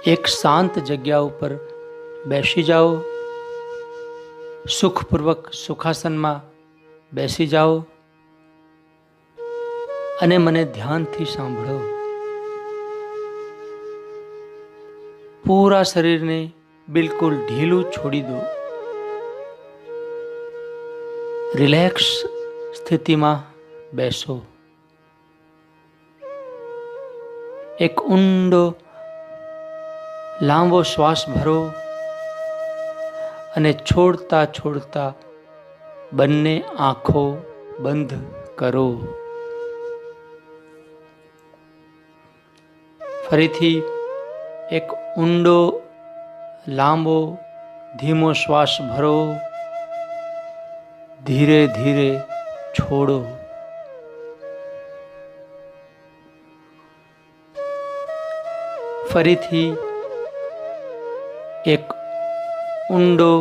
એક શાંત જગ્યા ઉપર બેસી જાઓ, સુખપૂર્વક સુખાસનમાં બેસી જાઓ અને મને ધ્યાનથી સાંભળો. પૂરા શરીરને બિલકુલ ઢીલું છોડી દો. રિલેક્સ સ્થિતિમાં બેસો. એક ઊંડો લાંબો શ્વાસ ભરો અને છોડતા છોડતા બંને આંખો બંધ કરો. ફરીથી એક ઊંડો લાંબો ધીમો શ્વાસ ભરો, ધીરે ધીરે છોડો. ફરીથી એક ઊંડો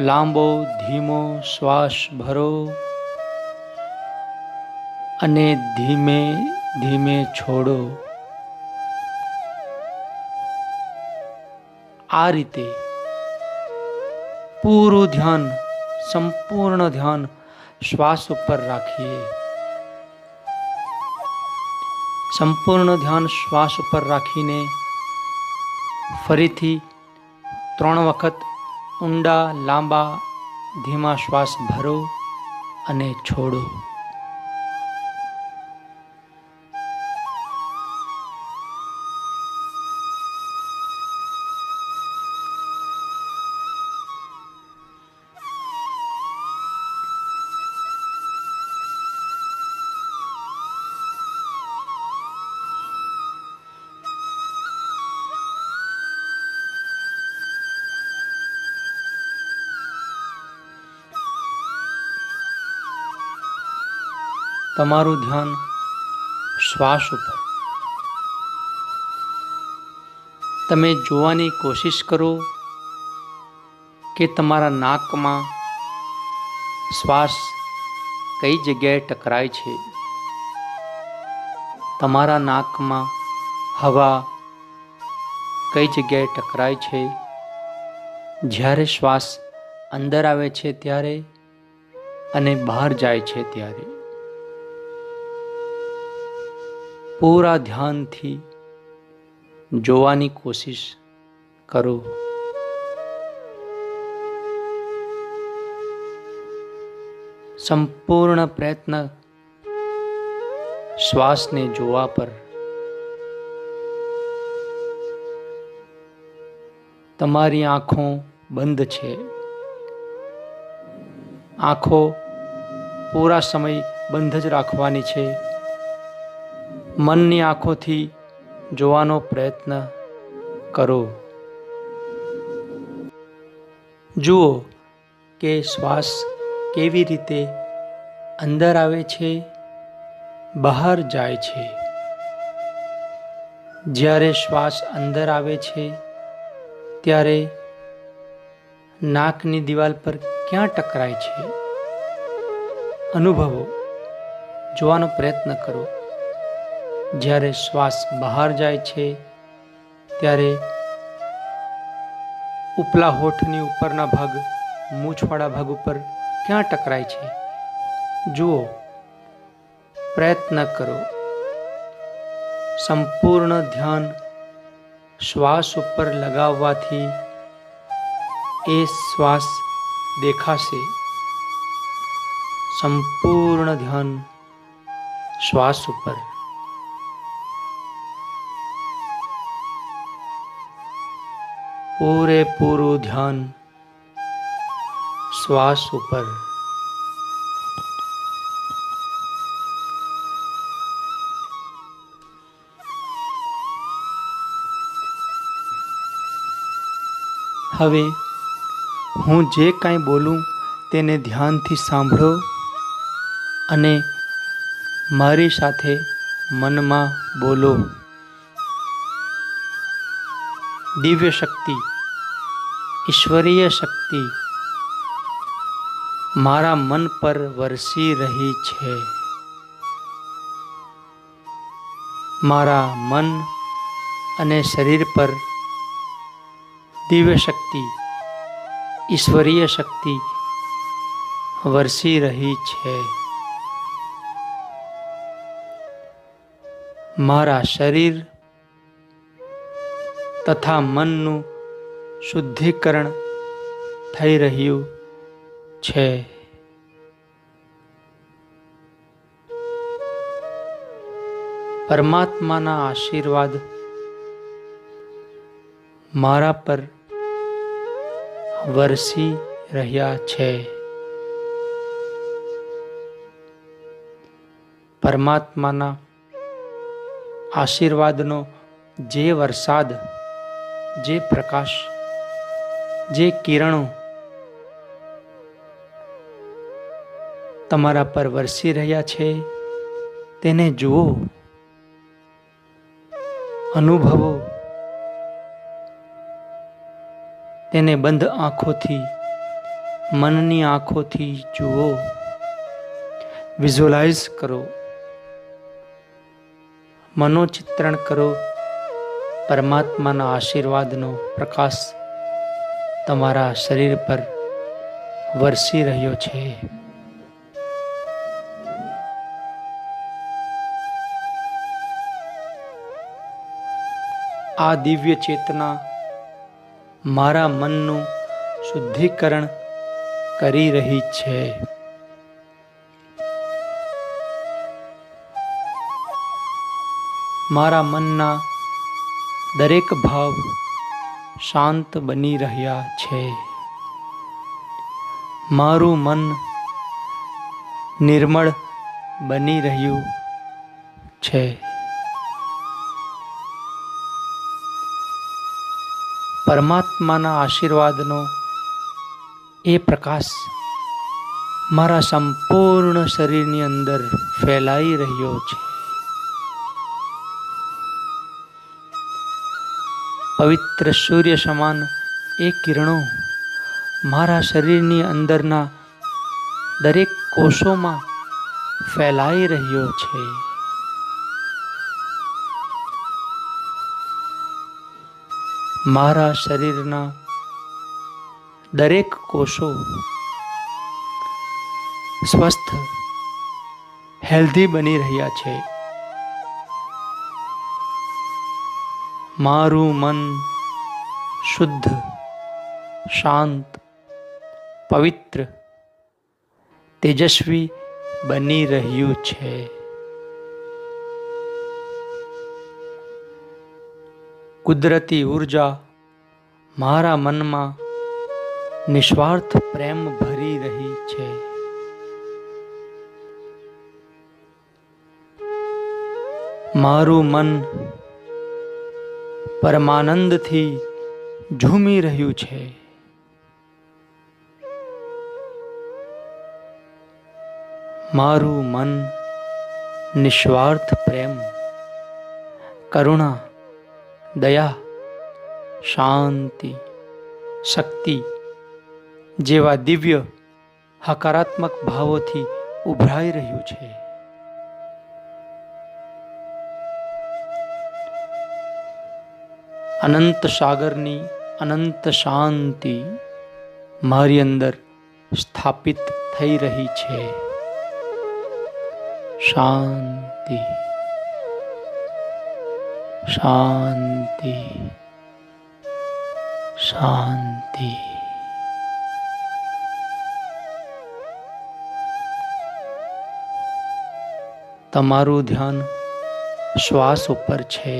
લાંબો ધીમો શ્વાસ ભરો અને ધીમે ધીમે છોડો. આ રીતે પૂરું ધ્યાન, સંપૂર્ણ ધ્યાન શ્વાસ ઉપર રાખીએ. સંપૂર્ણ ધ્યાન શ્વાસ ઉપર રાખીને ફરીથી 3 વખત ઊંડા લાંબા ધીમા શ્વાસ ભરો અને છોડો. તમારું ધ્યાન શ્વાસ ઉપર. તમે જોવાની કોશિશ કરો કે તમારા નાકમાં શ્વાસ કઈ જગ્યાએ ટકરાય છે. તમારા નાકમાં હવા કઈ જગ્યાએ ટકરાય છે. જ્યારે શ્વાસ અંદર આવે છે ત્યારે અને બહાર જાય છે ત્યારે પૂરા ધ્યાનથી જોવાની કોશિશ કરો. સંપૂર્ણ પ્રયત્ન શ્વાસને જોવા પર. તમારી આંખો બંધ છે. આંખો પૂરા સમય બંધ જ રાખવાની છે. મનની આંખોથી જોવાનો પ્રયત્ન કરો. જુઓ કે શ્વાસ કેવી રીતે અંદર આવે છે, બહાર જાય છે. જ્યારે શ્વાસ અંદર આવે છે ત્યારે નાકની દિવાલ પર ક્યાં ટકરાય છે અનુભવો, જોવાનો પ્રયત્ન કરો. જ્યારે શ્વાસ બહાર જાય છે ત્યારે ઉપલા હોઠની ઉપરના ભાગ, મૂછવાળા ભાગ ઉપર ક્યાં ટકરાય છે જુઓ, પ્રયત્ન કરો. સંપૂર્ણ ધ્યાન શ્વાસ ઉપર લગાવવાથી એ શ્વાસ દેખાશે. સંપૂર્ણ ધ્યાન શ્વાસ ઉપર. પૂરેપૂરું ધ્યાન શ્વાસ ઉપર. હવે હું જે કાંઈ બોલું તેને ધ્યાનથી સાંભળો અને મારી સાથે મનમાં બોલો. દિવ્ય શક્તિ, ઈશ્વરીય શક્તિ મારા મન પર વરસી રહી છે. મારા મન અને શરીર પર દિવ્ય શક્તિ, ઈશ્વરીય શક્તિ વરસી રહી છે. મારા શરીર તથા મનનું શુદ્ધિકરણ થઈ રહ્યું છે. પરમાત્માના આશીર્વાદ મારા પર વરસી રહ્યા છે. પરમાત્માના આશીર્વાદનો જે વરસાદ, જે પ્રકાશ, જે કિરણો તમારા પર વરસી રહ્યા છે, તેને જુઓ, અનુભવો. તેને બંધ આંખોથી, મનની આંખોથી જુઓ, વિઝ્યુઅલાઇઝ કરો, મનોચિત્રણ કરો. પરમાત્માના આશીર્વાદનો પ્રકાશ તમારા શરીર પર વરસી રહ્યો છે. આ દિવ્ય ચેતના મારા મનનું શુદ્ધિકરણ કરી રહી છે. મારા મનના દરેક ભાવ શાંત બની રહ્યા છે. મારું મન નિર્મળ બની રહ્યું છે. પરમાત્માના આશીર્વાદનો એ પ્રકાશ મારા સંપૂર્ણ શરીરની અંદર ફેલાઈ રહ્યો છે. પવિત્ર સૂર્ય સમાન એ કિરણો મારા શરીરની અંદરના દરેક કોષોમાં ફેલાઈ રહ્યો છે. મારા શરીરના દરેક કોષો સ્વસ્થ, હેલ્ધી બની રહ્યા છે. મારું મન શુદ્ધ, શાંત, પવિત્ર, તેજસ્વી બની રહ્યું છે. કુદરતી ઉર્જા મારા મનમાં નિસ્વાર્થ પ્રેમ ભરી રહી છે. મારું મન પરમાનંદથી ઝૂમી રહ્યું છે. મારું મન નિસ્વાર્થ પ્રેમ, કરુણા, દયા, શાંતિ, શક્તિ જેવા દિવ્ય હકારાત્મક ભાવોથી ઉભરાઈ રહ્યું છે. અનંત સાગરની અનંત શાંતિ મારી અંદર સ્થાપિત થઈ રહી છે. શાંતિ, શાંતિ, શાંતિ. તમારું ધ્યાન શ્વાસ ઉપર છે.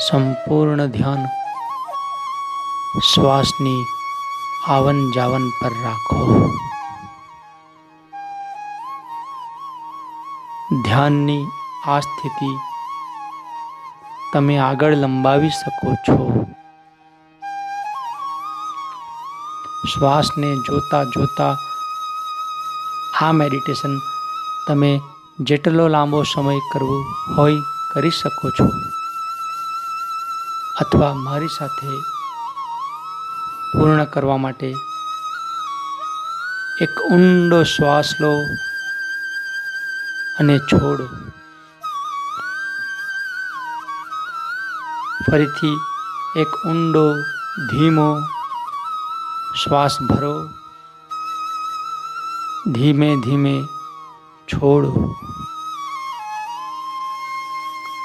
સંપૂર્ણ ધ્યાન શ્વાસની આવન જાવન પર રાખો. ધ્યાનની આ સ્થિતિ તમે આગળ લંબાવી શકો છો. શ્વાસને જોતા જોતા આ મેડિટેશન તમે જેટલો લાંબો સમય કરવું હોય કરી શકો છો, અથવા મારી સાથે પૂર્ણ કરવા માટે એક ઊંડો શ્વાસ લો અને છોડો. ફરીથી એક ઊંડો ધીમો શ્વાસ ભરો, ધીમે ધીમે છોડો.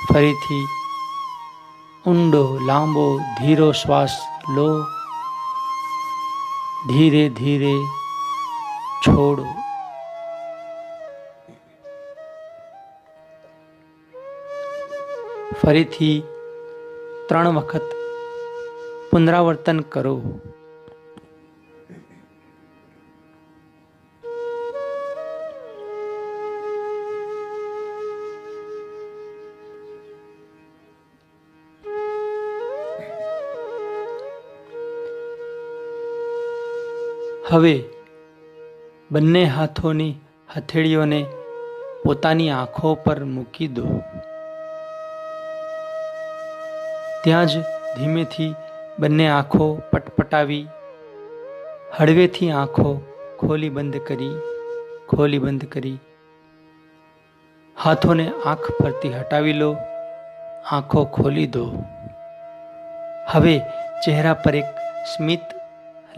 ફરીથી ઊંડો લાંબો ધીરો શ્વાસ લો, ધીરે ધીરે છોડો. ફરીથી 3 વખત પુનરાવર્તન કરો. હવે બંને હાથોની હથેળીઓને પોતાની આંખો પર મૂકી દો. ત્યાં જ ધીમેથી બંને આંખો પટપટાવી હળવેથી આંખો ખોલી બંધ કરી હાથોને આંખ પરથી હટાવી લો. આંખો ખોલી દો. હવે ચહેરા પર એક સ્મિત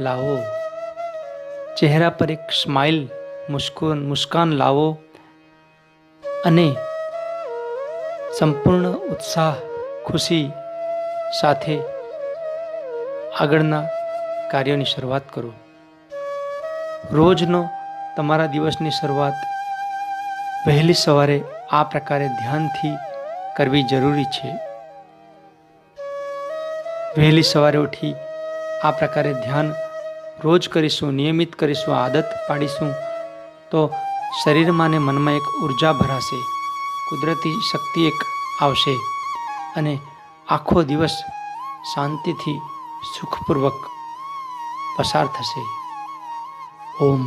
લાવો. ચહેરા પર એક સ્માઇલ, મુસ્કાન લાવો અને સંપૂર્ણ ઉત્સાહ, ખુશી સાથે આગળના કાર્યોની શરૂઆત કરો. રોજનો તમારા દિવસની શરૂઆત વહેલી સવારે આ પ્રકારે ધ્યાનથી કરવી જરૂરી છે. વહેલી સવારે ઉઠી આ પ્રકારે ધ્યાન રોજ કરીશું, નિયમિત કરીશું, આદત પાડીશું તો શરીરમાં અને મનમાં એક ઉર્જા ભરાશે, કુદરતી શક્તિ એક આવશે અને આખો દિવસ શાંતિથી સુખપૂર્વક પસાર થશે. ઓમ.